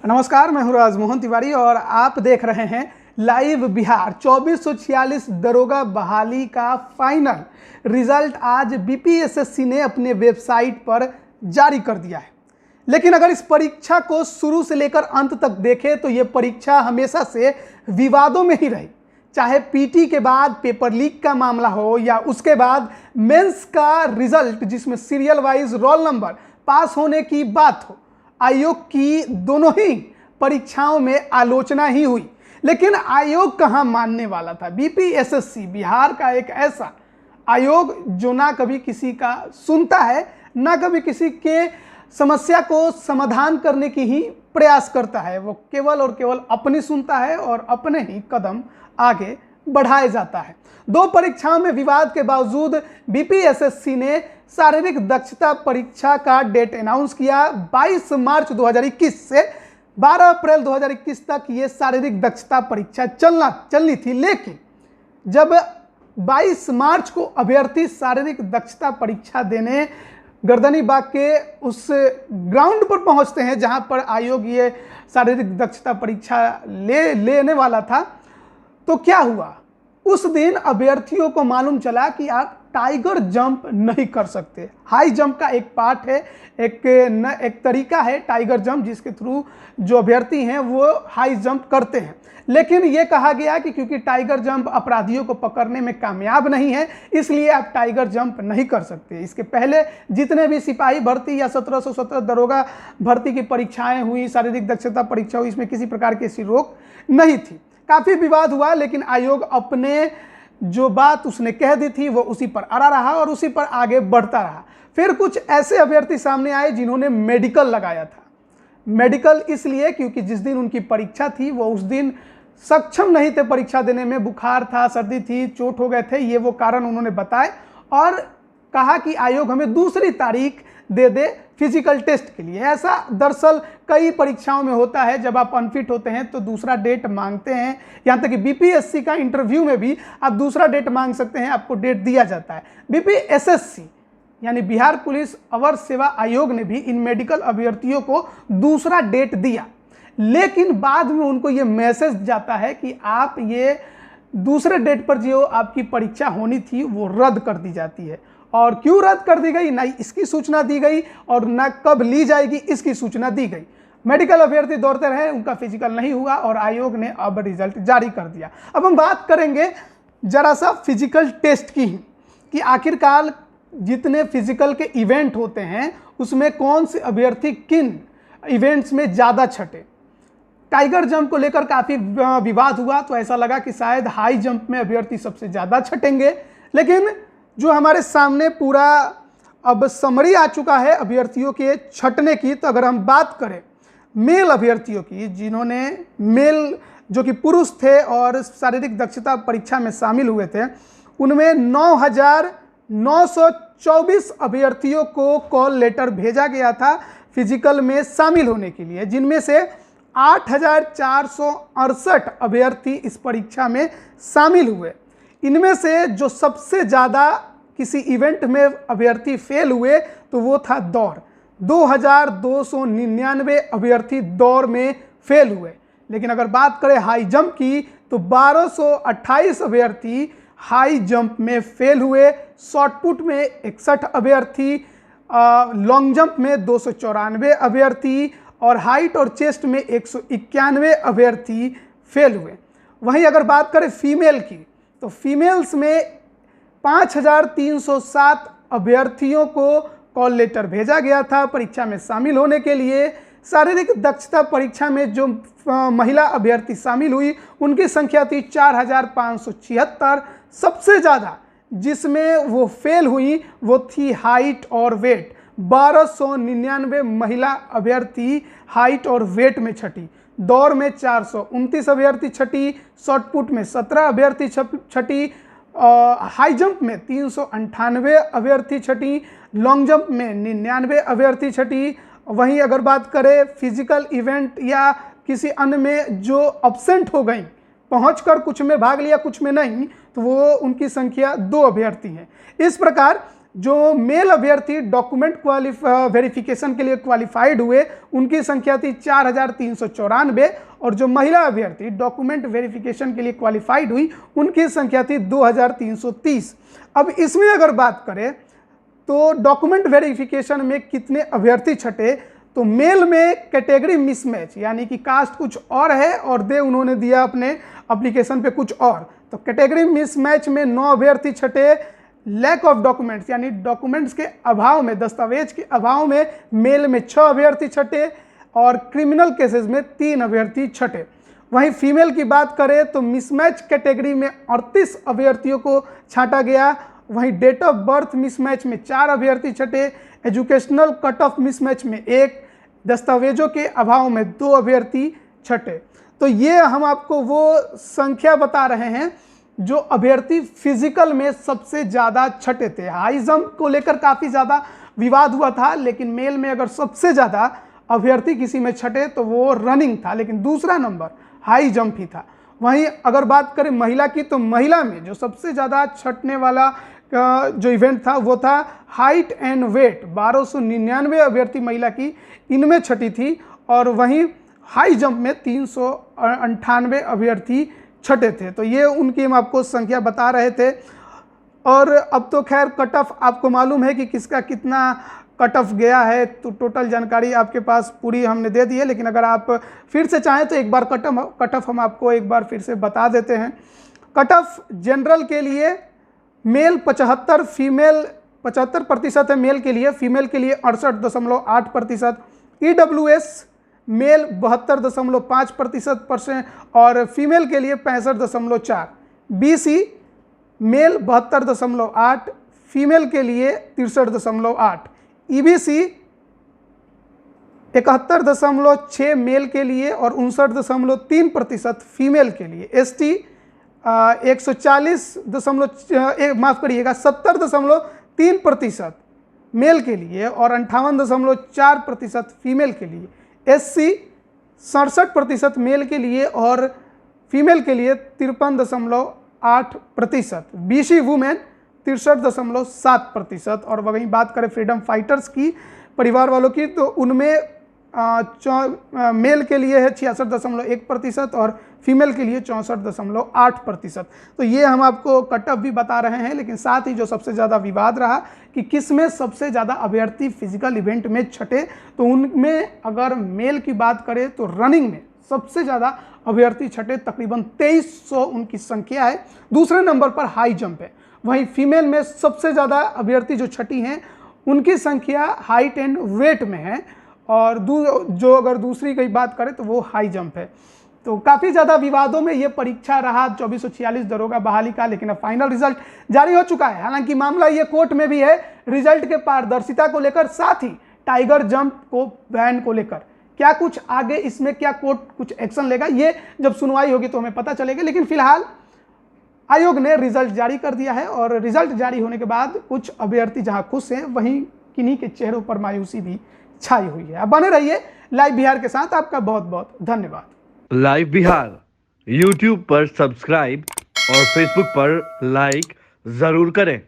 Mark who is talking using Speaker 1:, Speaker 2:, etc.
Speaker 1: नमस्कार, मैं हूं राजमोहन तिवारी और आप देख रहे हैं लाइव बिहार। 2446 दरोगा बहाली का फाइनल रिजल्ट आज बीपीएसएससी ने अपने वेबसाइट पर जारी कर दिया है। लेकिन अगर इस परीक्षा को शुरू से लेकर अंत तक देखें तो ये परीक्षा हमेशा से विवादों में ही रही। चाहे पीटी के बाद पेपर लीक का मामला हो या उसके बाद मेंस का रिजल्ट जिसमें सीरियल वाइज रोल नंबर पास होने की बात हो, आयोग की दोनों ही परीक्षाओं में आलोचना ही हुई। लेकिन आयोग कहां मानने वाला था। बीपीएसएससी बिहार का एक ऐसा आयोग जो ना कभी किसी का सुनता है, ना कभी किसी के समस्या को समाधान करने की ही प्रयास करता है। वो केवल और केवल अपनी सुनता है और अपने ही कदम आगे बढ़ाया जाता है। दो परीक्षाओं में विवाद के बावजूद बीपीएसएससी ने शारीरिक दक्षता परीक्षा का डेट अनाउंस किया। 22 मार्च 2021 से 12 अप्रैल 2021 तक ये शारीरिक दक्षता परीक्षा चलनी थी। लेकिन जब 22 मार्च को अभ्यर्थी शारीरिक दक्षता परीक्षा देने गर्दनीबाग के उस ग्राउंड पर पहुंचते हैं जहां पर आयोग ये शारीरिक दक्षता परीक्षा लेने वाला था, तो क्या हुआ। उस दिन अभ्यर्थियों को मालूम चला कि आप टाइगर जंप नहीं कर सकते। हाई जंप का एक पार्ट है, एक तरीका है टाइगर जंप जिसके थ्रू जो अभ्यर्थी हैं वो हाई जंप करते हैं। लेकिन ये कहा गया कि क्योंकि टाइगर जंप अपराधियों को पकड़ने में कामयाब नहीं है, इसलिए आप टाइगर जंप नहीं कर सकते। इसके पहले जितने भी सिपाही भर्ती या 1717 दरोगा भर्ती की परीक्षाएं हुई, शारीरिक दक्षता परीक्षा हुई, इसमें किसी प्रकार की ऐसी रोक नहीं थी। काफ़ी विवाद हुआ, लेकिन आयोग अपने जो बात उसने कह दी थी वो उसी पर अड़ा रहा और उसी पर आगे बढ़ता रहा। फिर कुछ ऐसे अभ्यर्थी सामने आए जिन्होंने मेडिकल लगाया था। मेडिकल इसलिए क्योंकि जिस दिन उनकी परीक्षा थी वो उस दिन सक्षम नहीं थे परीक्षा देने में। बुखार था, सर्दी थी, चोट हो गए थे, ये वो कारण उन्होंने बताए और कहा कि आयोग हमें दूसरी तारीख दे दे फिजिकल टेस्ट के लिए। ऐसा दरअसल कई परीक्षाओं में होता है, जब आप अनफिट होते हैं तो दूसरा डेट मांगते हैं। यहाँ तक कि बीपीएससी का इंटरव्यू में भी आप दूसरा डेट मांग सकते हैं, आपको डेट दिया जाता है। बीपीएसएससी यानी बिहार पुलिस अवर सेवा आयोग ने भी इन मेडिकल अभ्यर्थियों को दूसरा डेट दिया, लेकिन बाद में उनको ये मैसेज जाता है कि आप ये दूसरे डेट पर जो आपकी परीक्षा होनी थी वो रद्द कर दी जाती है। और क्यों रद्द कर दी गई, ना इसकी सूचना दी गई और ना कब ली जाएगी इसकी सूचना दी गई। मेडिकल अभ्यर्थी दौड़ते रहे, उनका फिजिकल नहीं हुआ और आयोग ने अब रिजल्ट जारी कर दिया। अब हम बात करेंगे जरा सा फिजिकल टेस्ट की, कि आखिरकार जितने फिजिकल के इवेंट होते हैं उसमें कौन से अभ्यर्थी किन इवेंट्स में ज़्यादा छटे। टाइगर जंप को लेकर काफ़ी विवाद हुआ, तो ऐसा लगा कि शायद हाई जंप में अभ्यर्थी सबसे ज़्यादा छटेंगे। लेकिन जो हमारे सामने पूरा अब समरी आ चुका है अभ्यर्थियों के छटने की, तो अगर हम बात करें मेल अभ्यर्थियों की, जिन्होंने मेल जो कि पुरुष थे और शारीरिक दक्षता परीक्षा में शामिल हुए थे, उनमें 9,924 अभ्यर्थियों को कॉल लेटर भेजा गया था फिजिकल में शामिल होने के लिए, जिनमें से 8,468 अभ्यर्थी इस परीक्षा में शामिल हुए। इनमें से जो सबसे ज़्यादा किसी इवेंट में अभ्यर्थी फेल हुए तो वो था दौड़। 2,299 अभ्यर्थी दौड़ में फेल हुए। लेकिन अगर बात करें हाई जंप की तो 1,228 अभ्यर्थी हाई जंप में फेल हुए। शॉटपुट में 61 अभ्यर्थी, लॉन्ग जंप में 294 अभ्यर्थी और हाइट और चेस्ट में 191 अभ्यर्थी फेल हुए। वहीं अगर बात करें फीमेल की तो फीमेल्स में 5,307 अभ्यर्थियों को कॉल लेटर भेजा गया था परीक्षा में शामिल होने के लिए। शारीरिक दक्षता परीक्षा में जो महिला अभ्यर्थी शामिल हुई उनकी संख्या थी 4,576। सबसे ज़्यादा जिसमें वो फेल हुई वो थी हाइट और वेट। 1,299 महिला अभ्यर्थी हाइट और वेट में छटी। दौड़ में 429 अभ्यर्थी छटी, शॉटपुट में 17 अभ्यर्थी छटी, हाई जंप में 398 अभ्यर्थी छटी, लॉन्ग जंप में 99 अभ्यर्थी छटी। वहीं अगर बात करें फिजिकल इवेंट या किसी अन्य में जो अब्सेंट हो गई, पहुंचकर कुछ में भाग लिया कुछ में नहीं, तो वो उनकी संख्या 2 अभ्यर्थी हैं। इस प्रकार जो मेल अभ्यर्थी डॉक्यूमेंट वेरिफिकेशन के लिए क्वालिफाइड हुए उनकी संख्या थी 4,394 और जो महिला अभ्यर्थी डॉक्यूमेंट वेरिफिकेशन के लिए क्वालिफाइड हुई उनकी संख्या थी 2,330। अब इसमें अगर बात करें तो डॉक्यूमेंट वेरिफिकेशन में कितने अभ्यर्थी छटे, तो मेल में कैटेगरी मिसमैच यानी कि कास्ट कुछ और है और उन्होंने दिया अपने एप्लीकेशन पे कुछ और, तो कैटेगरी मिसमैच में 9 अभ्यर्थी छटे। लैक ऑफ डॉक्यूमेंट्स यानी डॉक्यूमेंट्स के अभाव में, दस्तावेज के अभाव में मेल में 6 अभ्यर्थी छटे और क्रिमिनल केसेस में 3 अभ्यर्थी छटे। वहीं फीमेल की बात करें तो मिसमैच कैटेगरी में 38 अभ्यर्थियों को छांटा गया। वहीं डेट ऑफ बर्थ मिसमैच में 4 अभ्यर्थी छटे, एजुकेशनल कट ऑफ मिसमैच में 1, दस्तावेजों के अभाव में 2 अभ्यर्थी छटे। तो ये हम आपको वो संख्या बता रहे हैं जो अभ्यर्थी फिजिकल में सबसे ज़्यादा छटे थे। हाई जंप को लेकर काफ़ी ज़्यादा विवाद हुआ था, लेकिन मेल में अगर सबसे ज़्यादा अभ्यर्थी किसी में छटे तो वो रनिंग था, लेकिन दूसरा नंबर हाई जंप ही था। वहीं अगर बात करें महिला की तो महिला में जो सबसे ज़्यादा छटने वाला जो इवेंट था वो था हाइट एंड वेट। 1299 अभ्यर्थी महिला की इनमें छटी थी और वहीं हाई जंप में 398 अभ्यर्थी छटे थे। तो ये उनकी हम आपको संख्या बता रहे थे। और अब तो खैर कट ऑफ आपको मालूम है कि किसका कितना कट ऑफ गया है, तो टोटल जानकारी आपके पास पूरी हमने दे दी है, लेकिन अगर आप फिर से चाहें तो एक बार कट ऑफ हम आपको एक बार फिर से बता देते हैं। कट ऑफ जनरल के लिए मेल 75, फीमेल 75% है मेल के लिए, फीमेल के लिए 68.8%, EWS मेल 72.5% और फीमेल के लिए 65.4, BC मेल 72.8, फीमेल के लिए 63.8, EBC 71.6 मेल के लिए और 59.3% फीमेल के लिए, ST 70.3% मेल के लिए और 58.4% फीमेल के लिए, SC 67% मेल के लिए और फीमेल के लिए 53.8%, BC वुमेन 63.7%। और वहीं बात करें फ्रीडम फाइटर्स की परिवार वालों की तो उनमें मेल के लिए है 66.1% और फीमेल के लिए 64.8%। तो ये हम आपको कट ऑफ भी बता रहे हैं, लेकिन साथ ही जो सबसे ज़्यादा विवाद रहा कि किस में सबसे ज़्यादा अभ्यर्थी फिजिकल इवेंट में छटे, तो उनमें अगर मेल की बात करें तो रनिंग में सबसे ज़्यादा अभ्यर्थी छटे, तकरीबन 2300 उनकी संख्या है। दूसरे नंबर पर हाई जंप है। वहीं फीमेल में सबसे ज़्यादा अभ्यर्थी जो छटी हैं उनकी संख्या हाइट एंड वेट में है और जो अगर दूसरी की बात करें तो वो हाई जंप है। तो काफ़ी ज़्यादा विवादों में ये परीक्षा रहा 2446 दरोगा बहाली का, लेकिन अब फाइनल रिजल्ट जारी हो चुका है। हालांकि मामला ये कोर्ट में भी है रिजल्ट के पारदर्शिता को लेकर, साथ ही टाइगर जंप को बैन को लेकर। क्या कुछ आगे इसमें क्या कोर्ट कुछ एक्शन लेगा, ये जब सुनवाई होगी तो हमें पता चलेगा। लेकिन फिलहाल आयोग ने रिजल्ट जारी कर दिया है और रिजल्ट जारी होने के बाद कुछ अभ्यर्थी जहां खुश हैं वहीं किन्हीं के चेहरों पर मायूसी भी छाई हुई है। अब बने रहिए लाइव बिहार के साथ। आपका बहुत बहुत धन्यवाद।
Speaker 2: लाइव बिहार यूट्यूब पर सब्सक्राइब और फेसबुक पर लाइक जरूर करें।